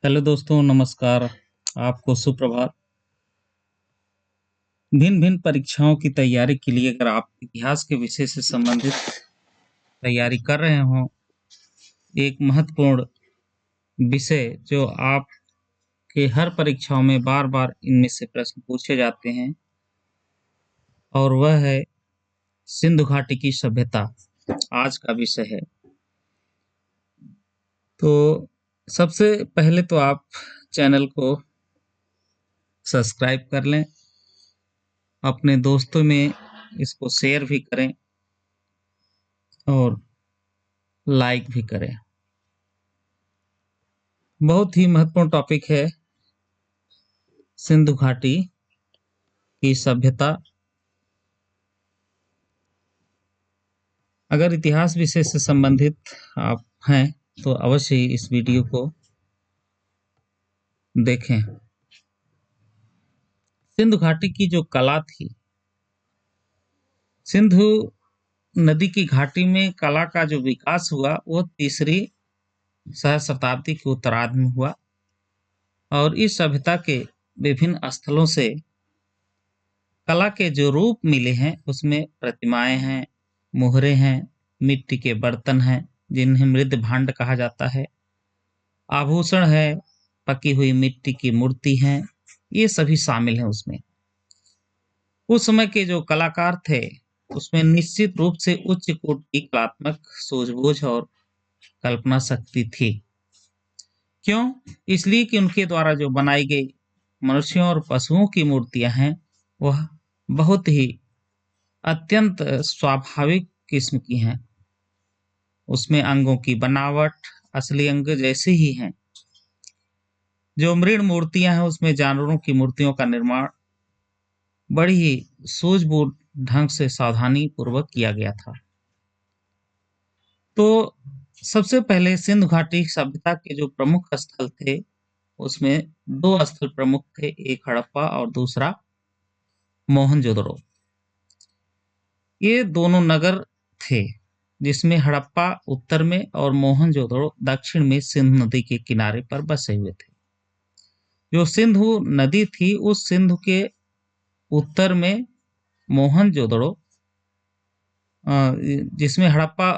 Hello दोस्तों, नमस्कार। आपको सुप्रभात। भिन्न-भिन्न परीक्षाओं की तैयारी के लिए अगर आप इतिहास के विषय से संबंधित तैयारी कर रहे हों, एक महत्वपूर्ण विषय जो आपके हर परीक्षाओं में बार-बार इनमें से प्रश्न पूछे जाते हैं और वह है सिंधु घाटी की सभ्यता, आज का विषय है। तो सबसे पहले तो आप चैनल को सब्सक्राइब कर लें, अपने दोस्तों में इसको शेयर भी करें और लाइक भी करें। बहुत ही महत्वपूर्ण टॉपिक है सिंधु घाटी की सभ्यता। अगर इतिहास विषय से संबंधित आप हैं तो अवश्य ही इस वीडियो को देखें। सिंधु घाटी की जो कला थी, सिंधु नदी की घाटी में कला का जो विकास हुआ वो तीसरी सहस्त्राब्दी के उत्तरार्ध में हुआ और इस सभ्यता के विभिन्न स्थलों से कला के जो रूप मिले हैं उसमें प्रतिमाएं हैं, मोहरे हैं, मिट्टी के बर्तन हैं जिन्हें मृद भांड कहा जाता है, आभूषण है, पकी हुई मिट्टी की मूर्ति हैं, ये सभी शामिल हैं उसमें। उस समय के जो कलाकार थे उसमें निश्चित रूप से उच्च कोटि की कलात्मक सूझबूझ और कल्पना शक्ति थी। क्यों? इसलिए कि उनके द्वारा जो बनाई गई मनुष्यों और पशुओं की मूर्तियां हैं वह बहुत ही अत्यंत स्वाभाविक किस्म की हैं। उसमें अंगों की बनावट असली अंग जैसे ही हैं। जो मृण मूर्तियां हैं उसमें जानवरों की मूर्तियों का निर्माण बड़ी ही सूझबूझ ढंग से सावधानी पूर्वक किया गया था। तो सबसे पहले सिंधु घाटी सभ्यता के जो प्रमुख स्थल थे उसमें दो स्थल प्रमुख थे, एक हड़प्पा और दूसरा मोहनजोदड़ो। ये दोनों नगर थे जिसमें हड़प्पा उत्तर में और मोहनजोदड़ो दक्षिण में सिंधु नदी के किनारे पर बसे हुए थे। जो सिंधु नदी थी उस सिंधु के उत्तर में मोहनजोदड़ो, जिसमें हड़प्पा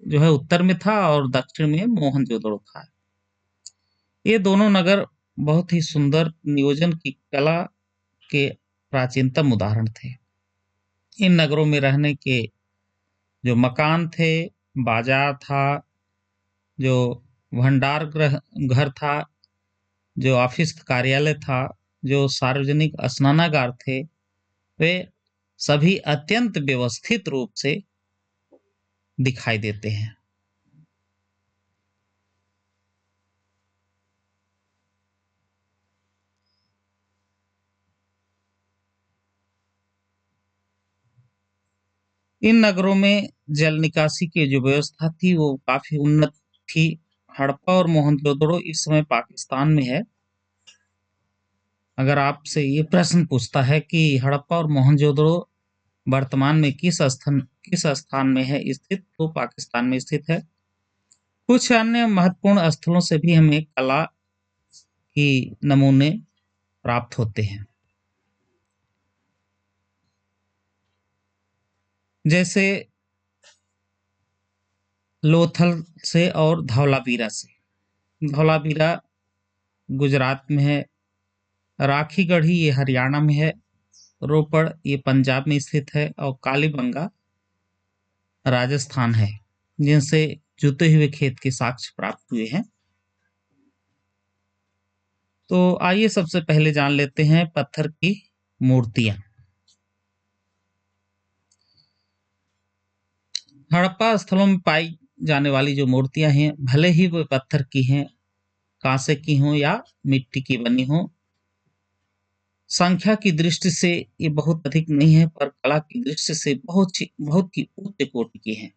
जो है उत्तर में था और दक्षिण में मोहनजोदड़ो था। ये दोनों नगर बहुत ही सुंदर नियोजन की कला के प्राचीनतम उदाहरण थे। इन नगरों में रहने के जो मकान थे, बाजार था, जो भंडार गृह घर था, जो ऑफिस कार्यालय था, जो सार्वजनिक स्नानागार थे, वे सभी अत्यंत व्यवस्थित रूप से दिखाई देते हैं। इन नगरों में जल निकासी की जो व्यवस्था थी वो काफी उन्नत थी। हड़प्पा और मोहनजोदड़ो इस समय पाकिस्तान में है। अगर आपसे ये प्रश्न पूछता है कि हड़प्पा और मोहनजोदड़ो वर्तमान में किस स्थान में है स्थित, तो पाकिस्तान में स्थित है। कुछ अन्य महत्वपूर्ण स्थलों से भी हमें कला की नमूने प्राप्त होते हैं, जैसे लोथल से और धौलावीरा से। धौलावीरा गुजरात में है, राखी गढ़ी ये हरियाणा में है, रोपड़ ये पंजाब में स्थित है और कालीबंगा राजस्थान है, जिनसे जुते हुए खेत के साक्ष्य प्राप्त हुए हैं। तो आइए सबसे पहले जान लेते हैं पत्थर की मूर्तियां। हड़प्पा स्थलों में पाई जाने वाली जो मूर्तियां हैं भले ही वो पत्थर की हैं, कांसे की हों या मिट्टी की बनी हों, संख्या की दृष्टि से ये बहुत अधिक नहीं है पर कला की दृष्टि से बहुत ही उच्च कोटि की है।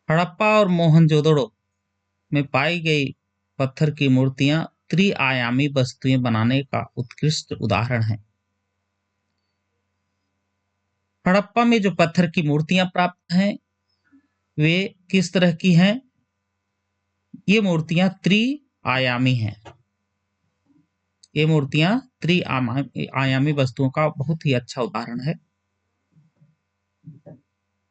हड़प्पा और मोहनजोदड़ो में पाई गई पत्थर की मूर्तियां त्रिआयामी वस्तुएं बनाने का उत्कृष्ट उदाहरण है। हड़प्पा में जो पत्थर की मूर्तियां प्राप्त हैं वे किस तरह की हैं? ये मूर्तियां आयामी हैं। ये मूर्तियां त्रिआयामी वस्तुओं का बहुत ही अच्छा उदाहरण है।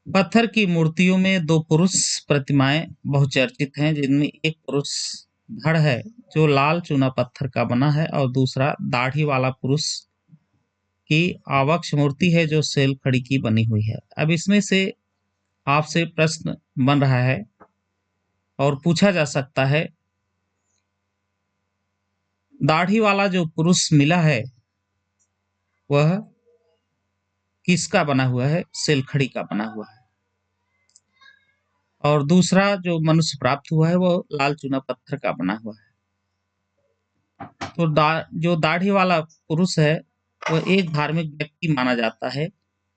पत्थर की मूर्तियों में दो पुरुष प्रतिमाएं बहुचर्चित हैं, जिनमें एक पुरुष धड़ है जो लाल चूना पत्थर का बना है और दूसरा दाढ़ी वाला पुरुष की आवक्ष मूर्ति है जो सेल खड़ी की बनी हुई है। अब इसमें से आपसे प्रश्न बन रहा है और पूछा जा सकता है, दाढ़ी वाला जो पुरुष मिला है वह किसका बना हुआ है? सेलखड़ी का बना हुआ है। और दूसरा जो मनुष्य प्राप्त हुआ है वो लाल चूना पत्थर का बना हुआ है। तो जो दाढ़ी वाला पुरुष है वह एक धार्मिक व्यक्ति माना जाता है।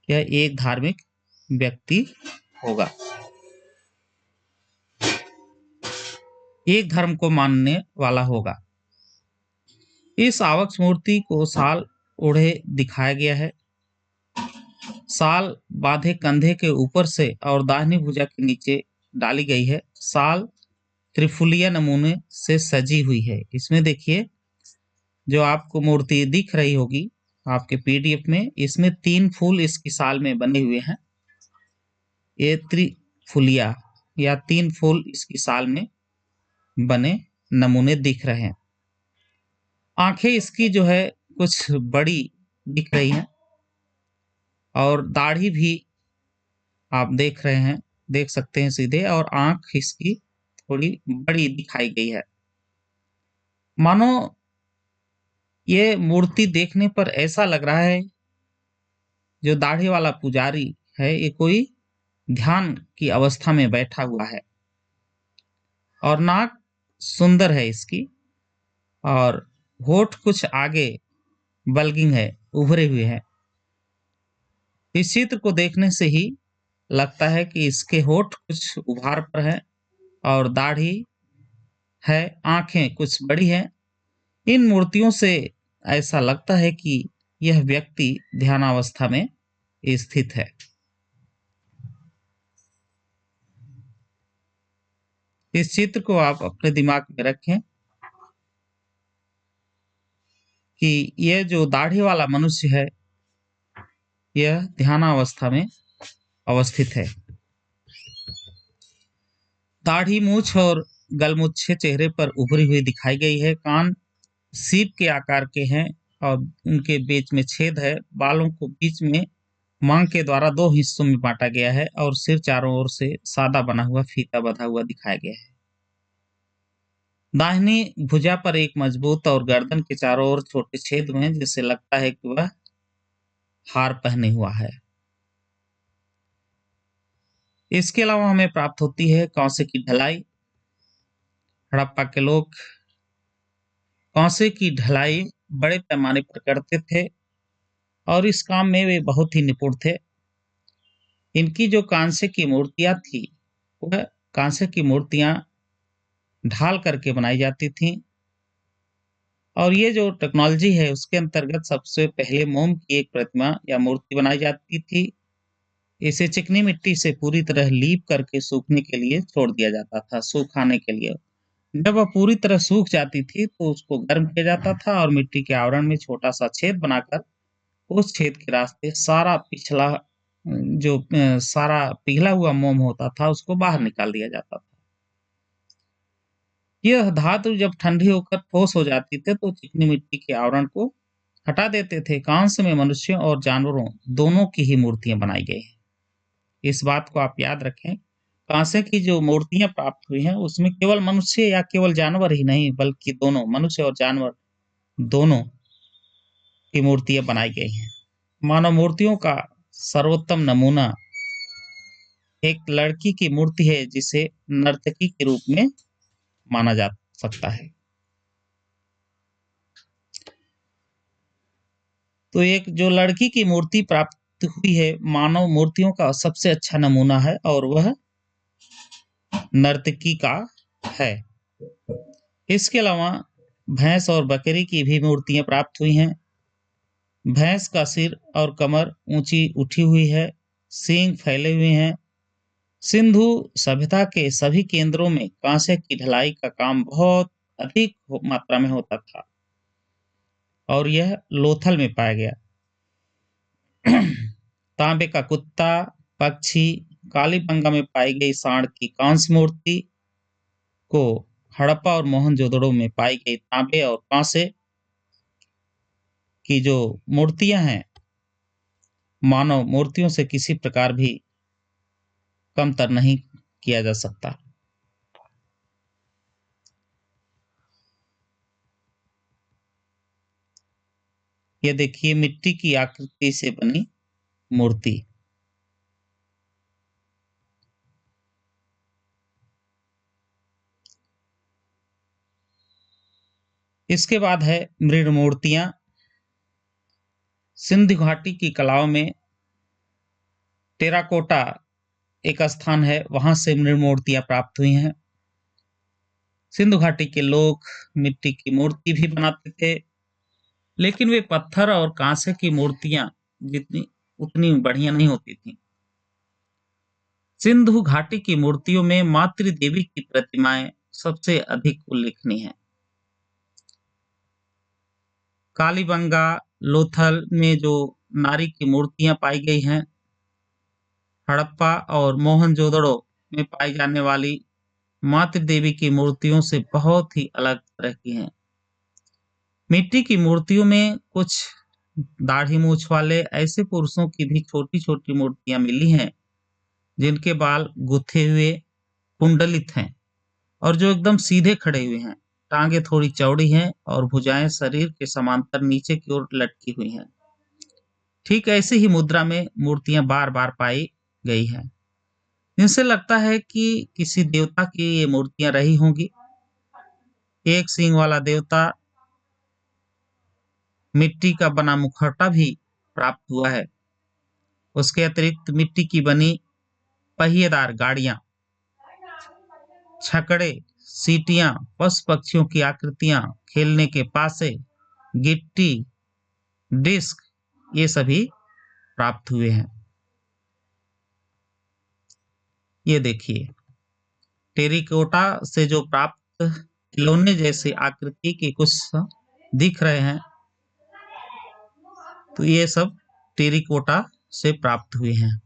यह एक धार्मिक व्यक्ति होगा, एक धर्म को मानने वाला होगा। इस आवक्ष मूर्ति को साल ओढ़े दिखाया गया है। साल बांधे कंधे के ऊपर से और दाहिनी भुजा के नीचे डाली गई है। साल त्रिफुलिया नमूने से सजी हुई है। इसमें देखिए जो आपको मूर्ति दिख रही होगी आपके पीडीएफ में, इसमें 3 फूल इसकी साल में बने हुए हैं। ये त्रिफुलिया या 3 फूल इसकी साल में बने नमूने दिख रहे हैं। आंखें इसकी जो है कुछ बड़ी दिख रही हैं और दाढ़ी भी आप देख सकते हैं सीधे, और आंख इसकी थोड़ी बड़ी दिखाई गई है। मानो ये मूर्ति देखने पर ऐसा लग रहा है जो दाढ़ी वाला पुजारी है ये कोई ध्यान की अवस्था में बैठा हुआ है। और नाक सुंदर है इसकी और होठ कुछ आगे बल्गिंग है, उभरे हुए हैं। इस चित्र को देखने से ही लगता है कि इसके होठ कुछ उभार पर है और दाढ़ी है, आंखें कुछ बड़ी हैं। इन मूर्तियों से ऐसा लगता है कि यह व्यक्ति ध्यानावस्था में स्थित है। इस चित्र को आप अपने दिमाग में रखें कि यह जो दाढ़ी वाला मनुष्य है यह ध्यानावस्था में अवस्थित है। दाढ़ी, मूछ और गलमुच्छे चेहरे पर उभरी हुई दिखाई गई है। कान सीप के आकार के हैं और उनके बीच में छेद है। बालों को बीच में मांग के द्वारा 2 हिस्सों में बांटा गया है और सिर चारों ओर से सादा बना हुआ फीता बंधा हुआ दिखाया गया है। दाहिनी भुजा पर एक मजबूत और गर्दन के चारों ओर छोटे छेद हुए हैं, जिससे लगता है कि वह हार पहने हुआ है। इसके अलावा हमें प्राप्त होती है कांसे की ढलाई। हड़प्पा के लोग कांसे की ढलाई बड़े पैमाने पर करते थे और इस काम में वे बहुत ही निपुण थे। इनकी जो कांसे की मूर्तियां थी वह कांसे की मूर्तियां ढाल करके बनाई जाती थी। और ये जो टेक्नोलॉजी है उसके अंतर्गत सबसे पहले मोम की एक प्रतिमा या मूर्ति बनाई जाती थी। इसे चिकनी मिट्टी से पूरी तरह लीप करके सूखने के लिए छोड़ दिया जाता था, सुखाने के लिए। जब वह पूरी तरह सूख जाती थी तो उसको गर्म किया जाता था और मिट्टी के आवरण में छोटा सा छेद बनाकर उस छेद के रास्ते सारा पिघला हुआ मोम होता था उसको बाहर निकाल दिया जाता था। यह धातु जब ठंडी होकर ठोस हो जाती थी तो चिकनी मिट्टी के आवरण को हटा देते थे। कांस्य में मनुष्यों और जानवरों दोनों की ही मूर्तियां बनाई गई हैं। इस बात को आप याद रखें, कांसे की जो मूर्तियां प्राप्त हुई हैं उसमें केवल मनुष्य या केवल जानवर ही नहीं बल्कि दोनों मनुष्य और जानवर दोनों की मूर्तियां बनाई गई हैं। मानव मूर्तियों का सर्वोत्तम नमूना एक लड़की की मूर्ति है जिसे नर्तकी के रूप में माना जा सकता है। तो एक जो लड़की की मूर्ति प्राप्त हुई है मानव मूर्तियों का सबसे अच्छा नमूना है और वह नर्तकी का है। इसके अलावा भैंस और बकरी की भी मूर्तियां प्राप्त हुई हैं। भैंस का सिर और कमर ऊंची उठी हुई है, सींग फैले हुए हैं। सिंधु सभ्यता के सभी केंद्रों में कांसे की ढलाई का काम बहुत अधिक मात्रा में होता था और यह लोथल में पाया गया। तांबे का कुत्ता, पक्षी, कालीबंगा में पाई गई सांड की कांस्य मूर्ति को हड़प्पा और मोहनजोदड़ो में पाई गई तांबे और कांसे की जो मूर्तियां हैं, मानव मूर्तियों से किसी प्रकार भी कमतर नहीं किया जा सकता। ये देखिए मिट्टी की आकृति से बनी मूर्ति। इसके बाद है मृण मूर्तियां। सिंधु घाटी की कलाओं में टेराकोटा एक स्थान है, वहां से मृण मूर्तियां प्राप्त हुई हैं। सिंधु घाटी के लोग मिट्टी की मूर्ति भी बनाते थे, लेकिन वे पत्थर और कांसे की मूर्तियां जितनी उतनी बढ़िया नहीं होती थी। सिंधु घाटी की मूर्तियों में मातृ देवी की प्रतिमाएं सबसे अधिक उल्लेखनीय हैं। कालीबंगा, लोथल में जो नारी की मूर्तियां पाई गई हैं, हड़प्पा और मोहनजोदड़ो में पाई जाने वाली मातृ देवी की मूर्तियों से बहुत ही अलग तरह की हैं। मिट्टी की मूर्तियों में कुछ दाढ़ी मूछ वाले ऐसे पुरुषों की भी छोटी छोटी मूर्तियां मिली हैं, जिनके बाल गुथे हुए कुंडलित हैं और जो एकदम सीधे खड़े हुए हैं। टांगे थोड़ी चौड़ी हैं और भुजाएं शरीर के समांतर नीचे की ओर लटकी हुई हैं। ठीक ऐसे ही मुद्रा में मूर्तियां बार बार पाई गई हैं, जिनसे लगता है कि किसी देवता की ये मूर्तियां रही होंगी। एक सींग वाला देवता मिट्टी का बना मुखौटा भी प्राप्त हुआ है। उसके अतिरिक्त मिट्टी की बनी पहिएदार गाड़ियां, छकड़े, सीटियां, पशु पक्षियों की आकृतियां, खेलने के पासे, गिट्टी, डिस्क, ये सभी प्राप्त हुए हैं। ये देखिए टेरिकोटा से जो प्राप्त खिलौने जैसे आकृति के कुछ दिख रहे हैं, तो ये सब टेरिकोटा से प्राप्त हुए हैं।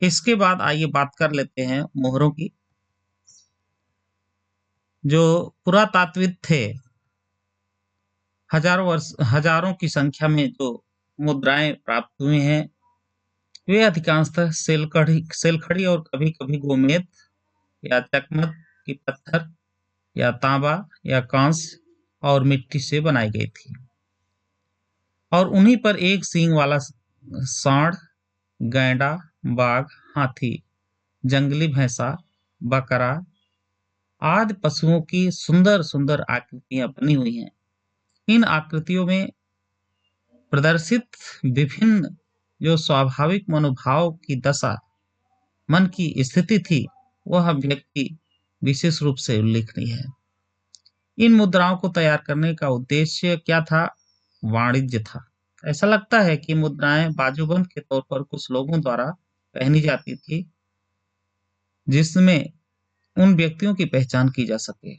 इसके बाद आइए बात कर लेते हैं मोहरों की। जो पुरातात्विद थे, हजारों की संख्या में जो मुद्राएं प्राप्त हुई हैं, वे अधिकांशतः सेलखड़ी और कभी-कभी गोमेद या चकमक की पत्थर या तांबा या कांस्य और मिट्टी से बनाई गई थी और उन्हीं पर एक सींग वाला सांड, गैंडा, बाघ, हाथी, जंगली भैंसा, बकरा आदि पशुओं की सुंदर सुंदर आकृतियां बनी हुई हैं। इन आकृतियों में प्रदर्शित विभिन्न जो स्वाभाविक मनोभाव की दशा, मन की स्थिति थी, वह व्यक्ति विशेष रूप से उल्लेखनीय है। इन मुद्राओं को तैयार करने का उद्देश्य क्या था? वाणिज्य था। ऐसा लगता है कि मुद्राएं बाजूबंद के तौर पर कुछ लोगों द्वारा पहनी जाती थी, जिसमें उन व्यक्तियों की पहचान की जा सके।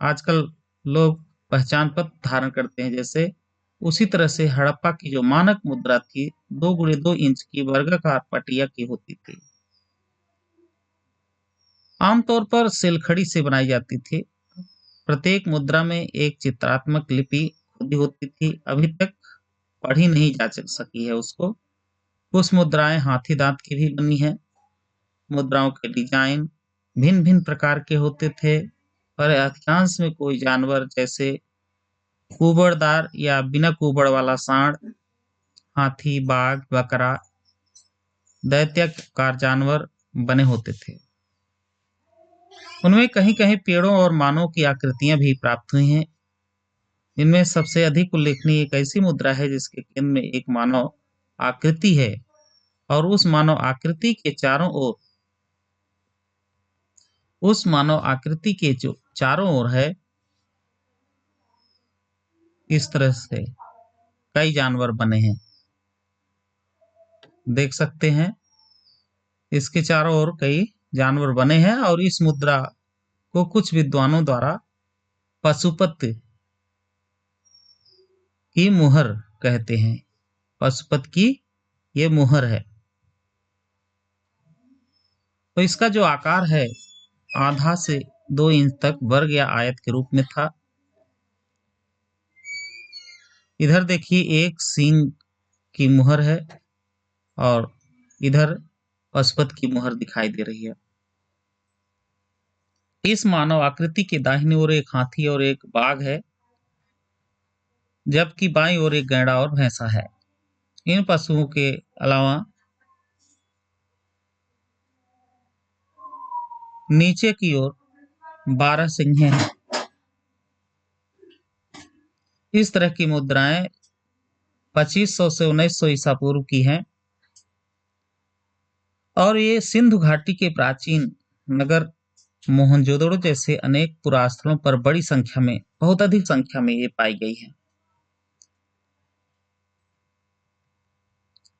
आजकल लोग पहचान पत्र धारण करते हैं, जैसे उसी तरह से हड़प्पा की जो मानक मुद्रा थी 2x2 इंच की वर्गाकार पटिया की होती थी। आमतौर पर सिलखड़ी से बनाई जाती थी। प्रत्येक मुद्रा में एक चित्रात्मक लिपि खुदी होती थी। अभी तक पढ़ी नहीं जा सकी है उसको। कुछ मुद्राएं हाथी दांत की भी बनी है। मुद्राओं के डिजाइन भिन्न भिन्न प्रकार के होते थे, पर अधिकांश में कोई जानवर जैसे कुबड़दार या बिना कुबड़ वाला सांड, हाथी, बाघ, बकरा, दैत्याकार जानवर बने होते थे। उनमें कहीं कहीं पेड़ों और मानव की आकृतियां भी प्राप्त हुई हैं। इनमें सबसे अधिक उल्लेखनीय एक ऐसी मुद्रा है जिसके केंद्र में एक मानव आकृति है और उस मानव आकृति के जो चारों ओर है, इस तरह से कई जानवर बने हैं। देख सकते हैं इसके चारों ओर कई जानवर बने हैं और इस मुद्रा को कुछ विद्वानों द्वारा पशुपत की मुहर कहते हैं। पशुपत की ये मुहर है। तो इसका जो आकार है आधा से 2 इंच तक वर्ग या आयत के रूप में था। इधर देखिए एक सींग की मुहर है और इधर पशुपत की मुहर दिखाई दे रही है। इस मानव आकृति के दाहिनी ओर एक हाथी और एक बाघ है, जबकि बाईं ओर एक गैंडा और भैंसा है। इन पशुओं के अलावा नीचे की ओर 12 सिंहें हैं। इस तरह की मुद्राएं 2500 से 1900 ईसा पूर्व की हैं और ये सिंधु घाटी के प्राचीन नगर मोहनजोदड़ो जैसे अनेक पुरास्थलों पर बड़ी संख्या में, बहुत अधिक संख्या में ये पाई गई है।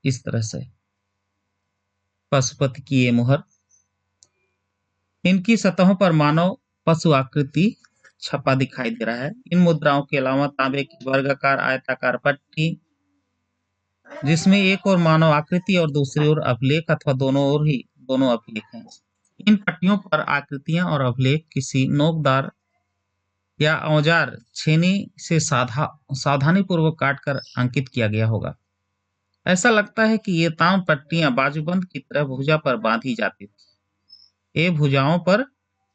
इस तरह से पशुपति की ये मुहर, इनकी सतहों पर मानव पशु आकृति छपा दिखाई दे रहा है। इन मुद्राओं के अलावा तांबे की वर्गाकार आयताकार पट्टी, जिसमें एक ओर मानव आकृति और दूसरी ओर अभिलेख अथवा दोनों अभिलेख हैं। इन पट्टियों पर आकृतियां और अभिलेख किसी नोकदार या औजार छेनी से सावधानी पूर्वक काटकर अंकित किया गया होगा। ऐसा लगता है कि ये ताम पट्टियां बाजूबंद की तरह भुजा पर बांधी जाती थी। ये भुजाओं पर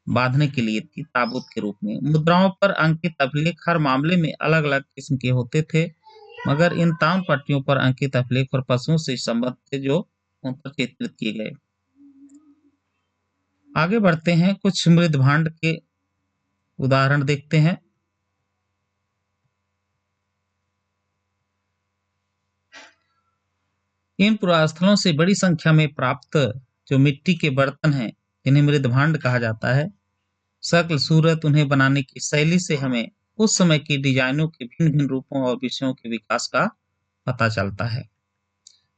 बांधने के लिए थी, ताबूत के रूप में। मुद्राओं पर अंकित अभिलेख हर मामले में अलग अलग किस्म के होते थे, मगर इन ताम पट्टियों पर अंकित अभिलेख पर पशुओं से संबंध थे जो उन पर चित्रित किए गए। आगे बढ़ते हैं, कुछ मृद भांड के उदाहरण देखते हैं। इन पुरास्थलों से बड़ी संख्या में प्राप्त जो मिट्टी के बर्तन हैं, इन्हें मृद भांड कहा जाता है। शक्ल, सूरत, उन्हें बनाने की शैली से हमें उस समय की डिजाइनों के भिन्न भिन्न रूपों और विषयों के विकास का पता चलता है।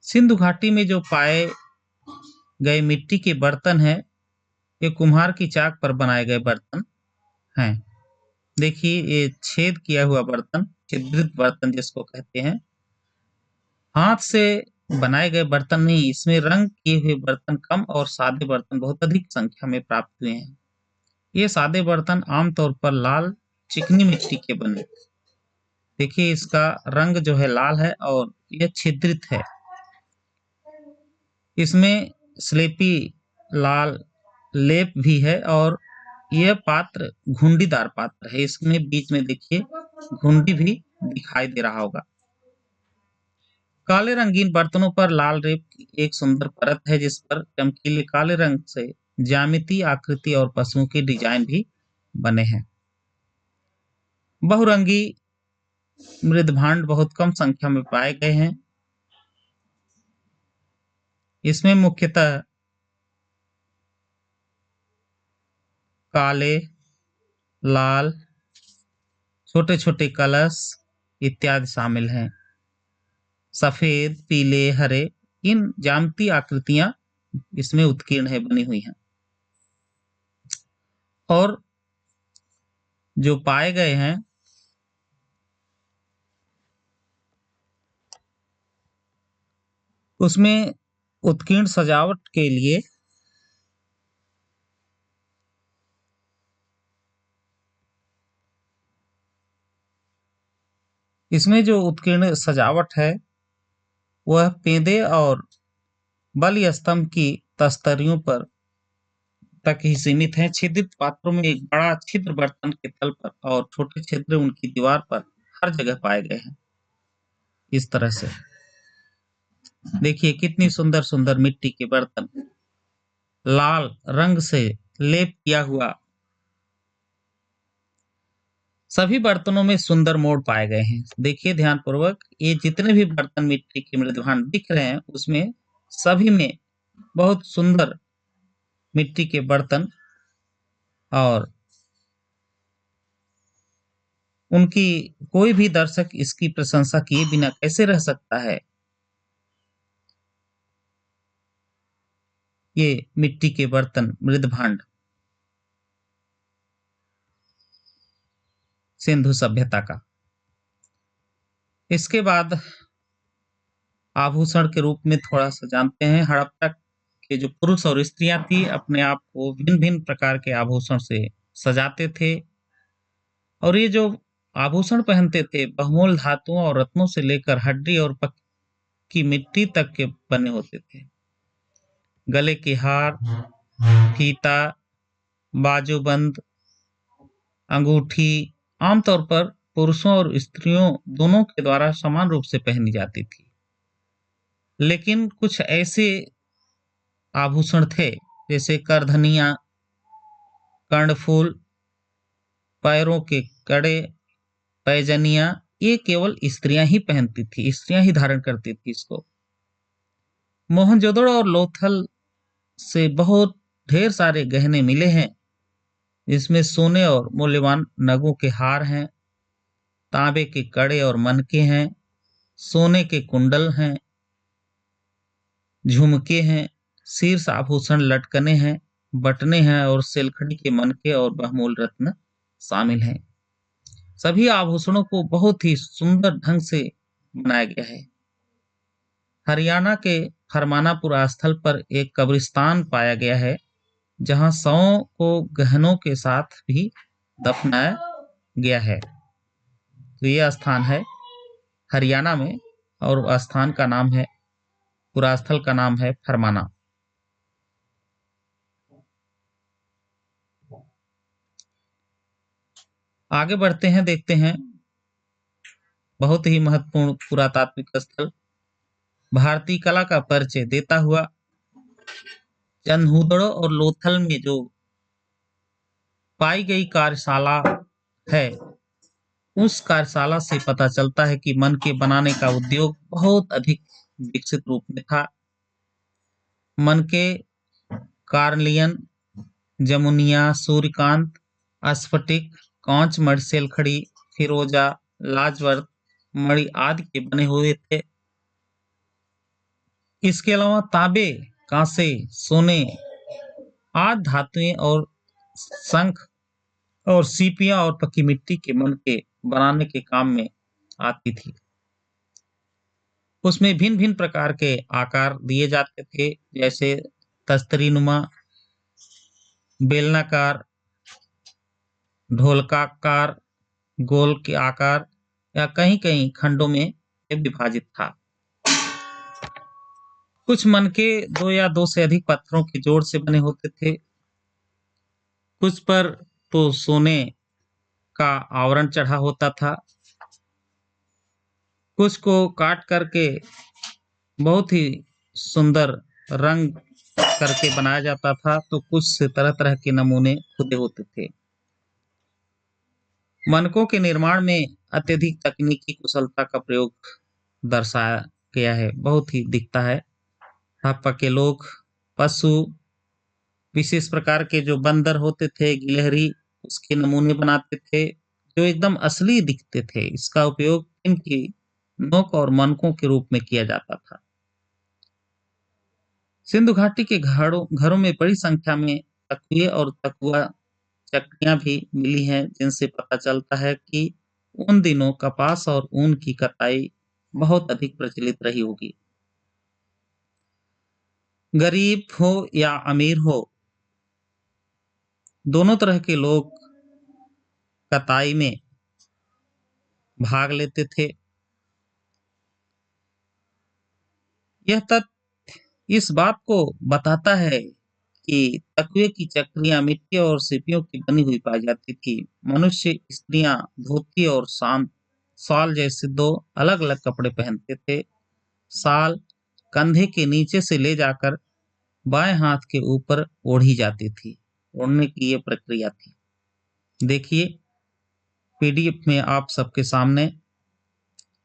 सिंधु घाटी में जो पाए गए मिट्टी के बर्तन हैं, ये कुम्हार की चाक पर बनाए गए बर्तन हैं। देखिए ये छेद किया हुआ बर्तन, छिद्रित बर्तन जिसको कहते हैं। हाथ से बनाए गए बर्तन नहीं, इसमें रंग किए हुए बर्तन कम और सादे बर्तन बहुत अधिक संख्या में प्राप्त हुए हैं। ये सादे बर्तन आमतौर पर लाल चिकनी मिट्टी के बने। देखिए इसका रंग जो है लाल है और यह छिद्रित है। इसमें स्लेपी लाल लेप भी है और यह पात्र घुंडीदार पात्र है। इसमें बीच में देखिए घुंडी भी दिखाई दे रहा होगा। काले रंगीन बर्तनों पर लाल रेप की एक सुंदर परत है, जिस पर चमकीले काले रंग से ज्यामिति, आकृति और पशुओं के डिजाइन भी बने हैं। बहुरंगी मृदभांड बहुत कम संख्या में पाए गए हैं। इसमें मुख्यतः काले, लाल, छोटे छोटे कलश इत्यादि शामिल हैं। सफेद, पीले, हरे, इन ज्यामितीय आकृतियां इसमें उत्कीर्ण है, बनी हुई हैं। और जो पाए गए हैं उसमें उत्कीर्ण सजावट के लिए इसमें जो उत्कीर्ण सजावट है वह पेंदे और बलि स्तंभ की तस्तरियों पर तक ही सीमित है। छिद्रित पात्रों में एक बड़ा छिद्र बर्तन के तल पर और छोटे छिद्र उनकी दीवार पर हर जगह पाए गए हैं। इस तरह से देखिए कितनी सुंदर सुंदर मिट्टी के बर्तन, लाल रंग से लेप किया हुआ। सभी बर्तनों में सुंदर मोड़ पाए गए हैं। देखिए ध्यानपूर्वक, ये जितने भी बर्तन मिट्टी के मृदभांड दिख रहे हैं उसमें सभी में बहुत सुंदर मिट्टी के बर्तन और उनकी कोई भी दर्शक इसकी प्रशंसा किए बिना कैसे रह सकता है। ये मिट्टी के बर्तन मृदभांड। सिंधु सभ्यता का। इसके बाद आभूषण के रूप में थोड़ा सा जानते हैं। हड़प्पा के जो पुरुष और स्त्रियां थी अपने आप को भिन्न भिन्न प्रकार के आभूषण से सजाते थे, और ये जो आभूषण पहनते थे बहुमूल्य धातुओं और रत्नों से लेकर हड्डी और पक्की मिट्टी तक के बने होते थे। गले के हार, फीता, बाजूबंद, अंगूठी आमतौर पर पुरुषों और स्त्रियों दोनों के द्वारा समान रूप से पहनी जाती थी, लेकिन कुछ ऐसे आभूषण थे जैसे करधनिया, कर्णफूल, पैरों के कड़े, पैजनिया, ये केवल स्त्रियां ही पहनती थी, स्त्रियां ही धारण करती थी इसको। मोहनजोदड़ो और लोथल से बहुत ढेर सारे गहने मिले हैं, इसमें सोने और मूल्यवान नगों के हार हैं, तांबे के कड़े और मनके हैं, सोने के कुंडल हैं, झुमके हैं, शीर्ष आभूषण लटकने हैं, बटने हैं और सेलखड़ी के मनके और बहुमूल्य रत्न शामिल हैं। सभी आभूषणों को बहुत ही सुंदर ढंग से बनाया गया है। हरियाणा के फरमानापुर स्थल पर एक कब्रिस्तान पाया गया है जहां शवों को गहनों के साथ भी दफनाया गया है। तो यह स्थान है हरियाणा में और स्थान का नाम है, पुरास्थल का नाम है फरमाना। आगे बढ़ते हैं, देखते हैं बहुत ही महत्वपूर्ण पुरातात्विक स्थल। भारतीय कला का परिचय देता हुआ चंदहुदड़ो और लोथल में जो पाई गई कार्यशाला है, उस कार्यशाला से पता चलता है कि मनके बनाने का उद्योग बहुत अधिक विकसित रूप में था। मनके कार्नियन, जमुनिया, सूर्यकांत, स्फटिक, कांच मणि, सेलखड़ी, फिरोजा, लाजवर्त मणि आदि के बने हुए थे। इसके अलावा तांबे, कांसे, सोने आदि धातुएं और शंख और सीपियां और पक्की मिट्टी के मनके बनाने के काम में आती थी। उसमें भिन्न भिन्न प्रकार के आकार दिए जाते थे, जैसे तस्तरीनुमा, बेलनाकार, ढोलकाकार, गोल के आकार या कहीं कहीं खंडों में विभाजित था। कुछ मनके दो या दो से अधिक पत्थरों के जोड़ से बने होते थे। कुछ पर तो सोने का आवरण चढ़ा होता था। कुछ को काट करके बहुत ही सुंदर रंग करके बनाया जाता था, तो कुछ से तरह तरह के नमूने खुदे होते थे। मनकों के निर्माण में अत्यधिक तकनीकी कुशलता का प्रयोग दर्शाया गया है, बहुत ही दिखता है। हड़प्पा के लोग पशु, विशेष प्रकार के जो बंदर होते थे, गिलहरी, उसके नमूने बनाते थे जो एकदम असली दिखते थे। इसका उपयोग इनकी नोक और मनकों के रूप में किया जाता था। सिंधु घाटी के घरों में बड़ी संख्या में तकिए और तकुआ चक्रियां भी मिली हैं, जिनसे पता चलता है कि उन दिनों कपास और ऊन की कताई बहुत अधिक प्रचलित रही होगी। गरीब हो या अमीर हो, दोनों तरह के लोग कताई में भाग लेते थे। यह तथ्य इस बात को बताता है कि तकुए की चक्रियां मिट्टी और सीपियों की बनी हुई पाई जाती थी। मनुष्य, स्त्रियां धोती और शाल जैसे दो अलग अलग कपड़े पहनते थे। शाल कंधे के नीचे से ले जाकर बाएं हाथ के ऊपर ओढ़ी जाती थी। ओढ़ने की यह प्रक्रिया थी। देखिए पीडीएफ में आप सबके सामने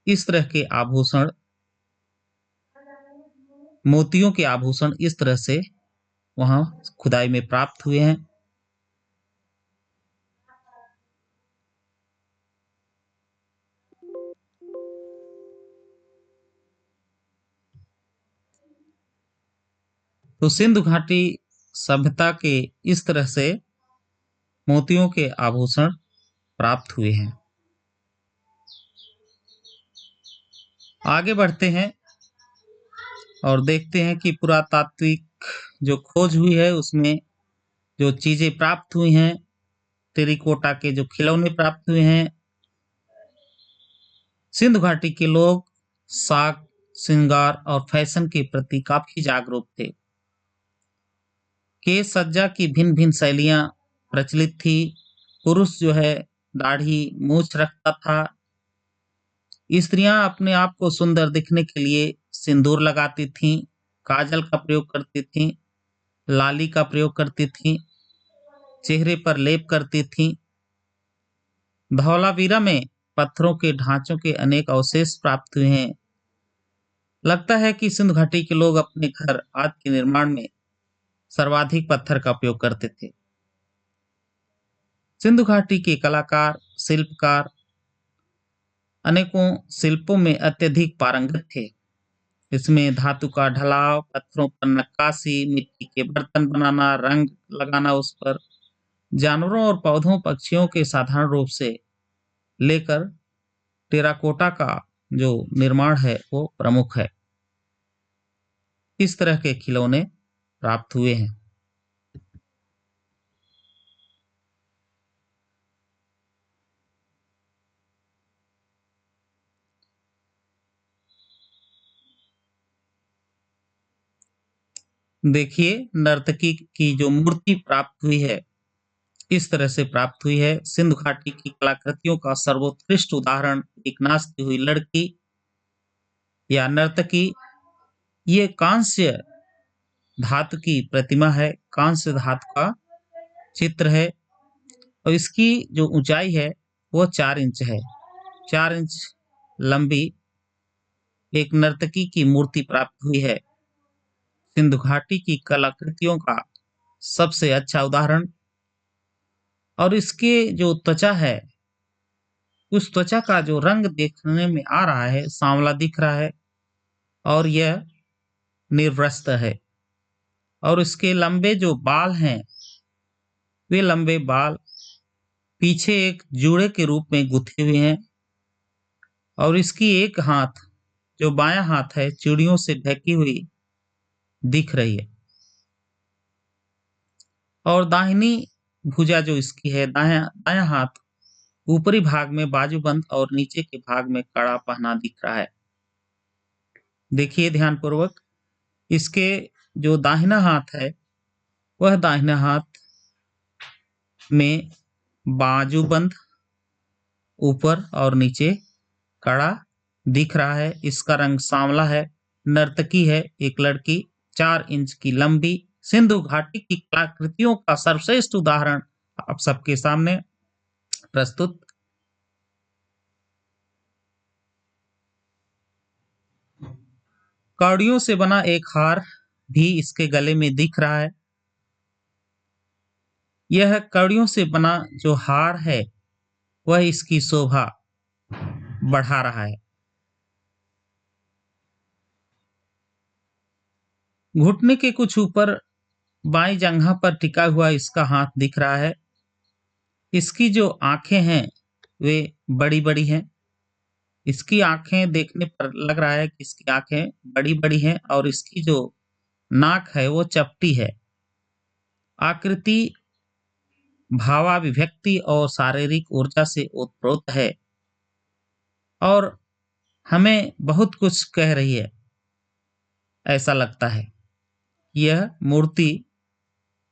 इस तरह के आभूषण, मोतियों के आभूषण इस तरह से वहां खुदाई में प्राप्त हुए हैं। तो सिंधु घाटी सभ्यता के इस तरह से मोतियों के आभूषण प्राप्त हुए हैं। आगे बढ़ते हैं और देखते हैं कि पुरातात्विक जो खोज हुई है उसमें जो चीजें प्राप्त हुई हैं, टेराकोटा के जो खिलौने प्राप्त हुए हैं। सिंधु घाटी के लोग साग, श्रृंगार और फैशन के प्रति काफी जागरूक थे। केश सज्जा की भिन्न भिन्न शैलियां प्रचलित थी। पुरुष जो है दाढ़ी मूछ रखता था। स्त्रियां अपने आप को सुंदर दिखने के लिए सिंदूर लगाती थीं, काजल का प्रयोग करती थीं, लाली का प्रयोग करती थीं, चेहरे पर लेप करती थीं। धौलावीरा में पत्थरों के ढांचों के अनेक अवशेष प्राप्त हुए हैं। लगता है कि सिंधु घाटी के लोग अपने घर आदि के निर्माण में सर्वाधिक पत्थर का उपयोग करते थे। सिंधु घाटी के कलाकार, शिल्पकार अनेकों शिल्पों में अत्यधिक पारंगत थे। इसमें धातु का ढलाव, पत्थरों पर नक्काशी, मिट्टी के बर्तन बनाना, रंग लगाना उस पर, जानवरों और पौधों पक्षियों के साधारण रूप से लेकर टेराकोटा का जो निर्माण है वो प्रमुख है। इस तरह के खिलौने प्राप्त हुए हैं। देखिए, नर्तकी की जो मूर्ति प्राप्त हुई है इस तरह से प्राप्त हुई है। सिंधु घाटी की कलाकृतियों का सर्वोत्कृष्ट उदाहरण एक नाचती हुई लड़की या नर्तकी। ये कांस्य धातु की प्रतिमा है, कांस्य धातु का चित्र है और इसकी जो ऊंचाई है वो 4 इंच है। 4 इंच लंबी एक नर्तकी की मूर्ति प्राप्त हुई है। सिंधु घाटी की कलाकृतियों का सबसे अच्छा उदाहरण। और इसके जो त्वचा है उस त्वचा का जो रंग देखने में आ रहा है सांवला दिख रहा है और यह निर्वस्त्र है। और इसके लंबे जो बाल हैं वे लंबे बाल पीछे एक जूड़े के रूप में गुथे हुए हैं और इसकी एक हाथ जो बायां हाथ है चूड़ियों से ढकी हुई दिख रही है और दाहिनी भुजा जो इसकी है दायां दायां हाथ ऊपरी भाग में बाजूबंद और नीचे के भाग में कड़ा पहना दिख रहा है। देखिए ध्यानपूर्वक, इसके जो दाहिना हाथ है वह दाहिना हाथ में बाजूबंद ऊपर और नीचे कड़ा दिख रहा है। इसका रंग सांवला है। नर्तकी है एक लड़की, 4 इंच की लंबी। सिंधु घाटी की कलाकृतियों का सर्वश्रेष्ठ उदाहरण आप सबके सामने प्रस्तुत। कौड़ियों से बना एक हार भी इसके गले में दिख रहा है। यह कौड़ियों से बना जो हार है वह इसकी शोभा बढ़ा रहा है। घुटने के कुछ ऊपर बाईं जंघा पर टिका हुआ इसका हाथ दिख रहा है। इसकी जो आंखें हैं वे बड़ी बड़ी हैं। इसकी आंखें देखने पर लग रहा है कि इसकी आंखें बड़ी बड़ी हैं और इसकी जो नाक है वो चपटी है। आकृति भावाभिव्यक्ति और शारीरिक ऊर्जा से ओतप्रोत है और हमें बहुत कुछ कह रही है ऐसा लगता है। यह मूर्ति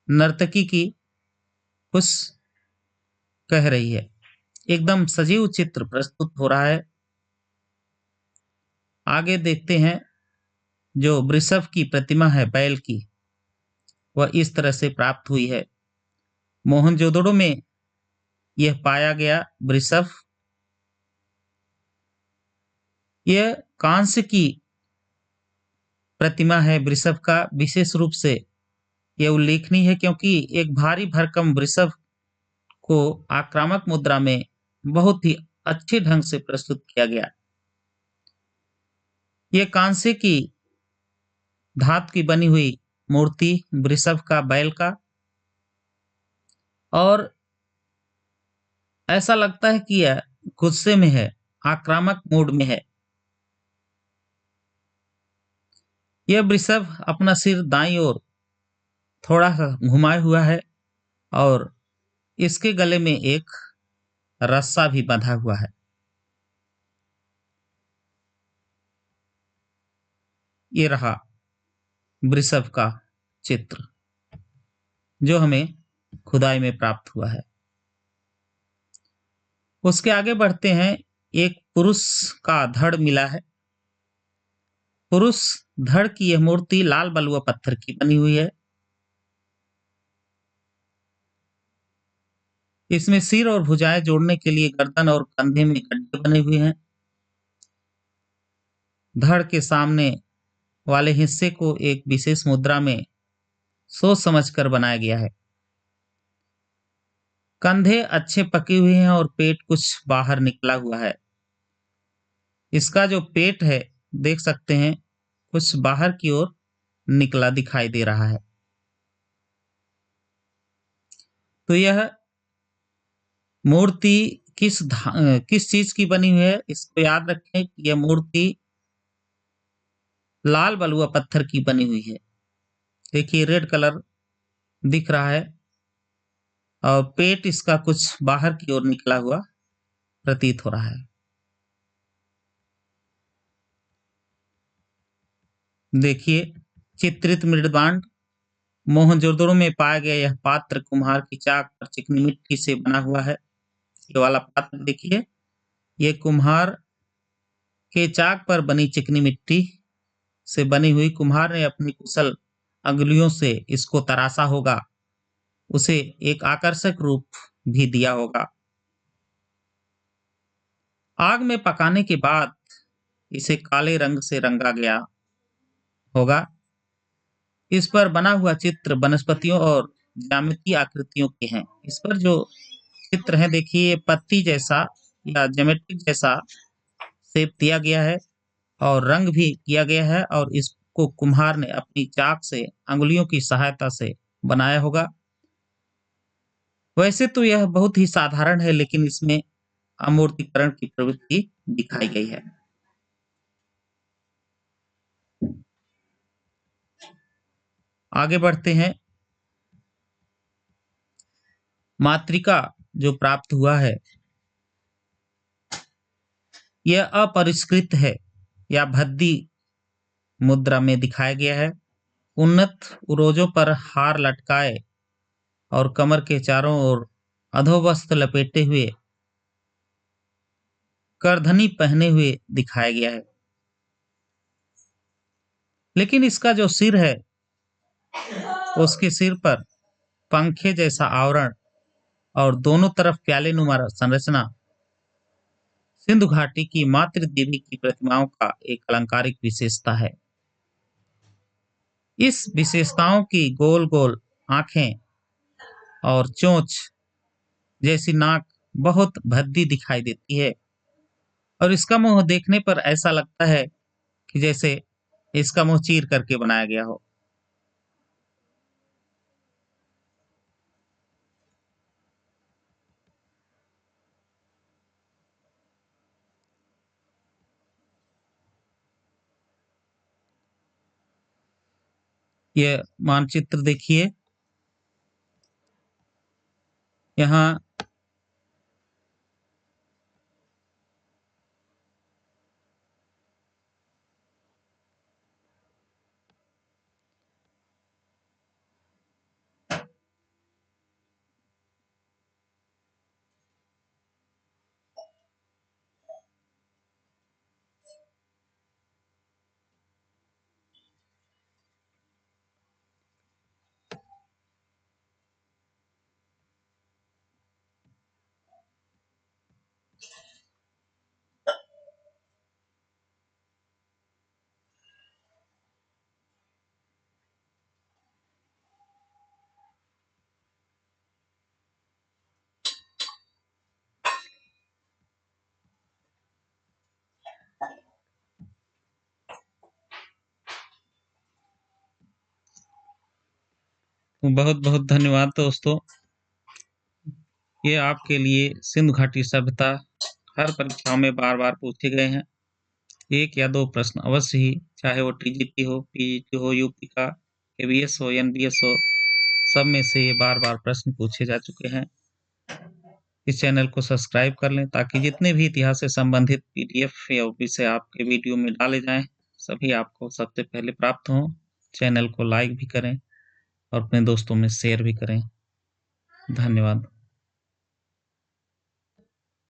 नर्तकी की कुछ कह रही है। एकदम सजीव चित्र प्रस्तुत हो रहा है। आगे देखते हैं, जो वृषभ की प्रतिमा है बैल की वह इस तरह से प्राप्त हुई है। मोहनजोदड़ो में यह पाया गया वृषभ। यह कांस्य की प्रतिमा है वृषभ का। विशेष रूप से यह उल्लेखनीय है क्योंकि एक भारी भरकम वृषभ को आक्रामक मुद्रा में बहुत ही अच्छे ढंग से प्रस्तुत किया गया। यह कांस्य की धातु की बनी हुई मूर्ति वृषभ का, बैल का, और ऐसा लगता है कि यह गुस्से में है, आक्रामक मूड में है। यह वृषभ अपना सिर दाईं ओर थोड़ा सा घुमाए हुआ है और इसके गले में एक रस्सा भी बंधा हुआ है। ये रहा वृषभ का चित्र जो हमें खुदाई में प्राप्त हुआ है। उसके आगे बढ़ते हैं। एक पुरुष का धड़ मिला है। पुरुष धड़ की यह मूर्ति लाल बलुआ पत्थर की बनी हुई है। इसमें सिर और भुजाएं जोड़ने के लिए गर्दन और कंधे में गड्ढे बने हुए हैं। धड़ के सामने वाले हिस्से को एक विशेष मुद्रा में सोच समझकर बनाया गया है। कंधे अच्छे पके हुए हैं और पेट कुछ बाहर निकला हुआ है। इसका जो पेट है देख सकते हैं कुछ बाहर की ओर निकला दिखाई दे रहा है। तो यह मूर्ति किस चीज की बनी हुई है, इसको याद रखें कि यह मूर्ति लाल बलुआ पत्थर की बनी हुई है। देखिए रेड कलर दिख रहा है और पेट इसका कुछ बाहर की ओर निकला हुआ प्रतीत हो रहा है। देखिए चित्रित मृदबांड। मोहनजोदड़ो में पाया गया यह पात्र कुम्हार की चाक पर चिकनी मिट्टी से बना हुआ है। ये वाला पात्र देखिए, ये कुम्हार के चाक पर बनी चिकनी मिट्टी से बनी हुई। कुम्हार ने अपनी कुशल अंगुलियों से इसको तराशा होगा, उसे एक आकर्षक रूप भी दिया होगा। आग में पकाने के बाद इसे काले रंग से रंगा गया होगा। इस पर बना हुआ चित्र वनस्पतियों और ज्यामितीय आकृतियों के हैं। इस पर जो चित्र है देखिए पत्ती जैसा या ज्योमेट्रिक जैसा शेप दिया गया है और रंग भी किया गया है और इसको कुम्हार ने अपनी चाक से अंगुलियों की सहायता से बनाया होगा। वैसे तो यह बहुत ही साधारण है लेकिन इसमें अमूर्तीकरण की प्रवृत्ति दिखाई गई है। आगे बढ़ते हैं। मातृका जो प्राप्त हुआ है यह अपरिष्कृत है या भद्दी मुद्रा में दिखाया गया है। उन्नत उरोजों पर हार लटकाए और कमर के चारों ओर अधोवस्त्र लपेटे हुए करधनी पहने हुए दिखाया गया है। लेकिन इसका जो सिर है उसके सिर पर पंखे जैसा आवरण और दोनों तरफ प्याले नुमा संरचना सिंधु घाटी की मातृ देवी की प्रतिमाओं का एक अलंकारिक विशेषता है। इस विशेषताओं की गोल गोल आंखें और चोंच जैसी नाक बहुत भद्दी दिखाई देती है और इसका मुंह देखने पर ऐसा लगता है कि जैसे इसका मुंह चीर करके बनाया गया हो। यह मानचित्र देखिए, यहाँ बहुत बहुत धन्यवाद दोस्तों। ये आपके लिए सिंधु घाटी सभ्यता हर परीक्षाओं में बार बार पूछे गए हैं। 1 या 2 प्रश्न अवश्य ही, चाहे वो टीजीटी हो, पीजीटी हो, यूपी का, केवीएस हो, एनबीएस हो, सब में से ये बार-बार प्रश्न पूछे जा चुके हैं। इस चैनल को सब्सक्राइब कर लें ताकि जितने भी इतिहास से संबंधित पीडीएफ या विषय आपके वीडियो में डाले जाएँ, सभी आपको सबसे पहले प्राप्त हों। चैनल को लाइक भी करें और अपने दोस्तों में शेयर भी करें। धन्यवाद।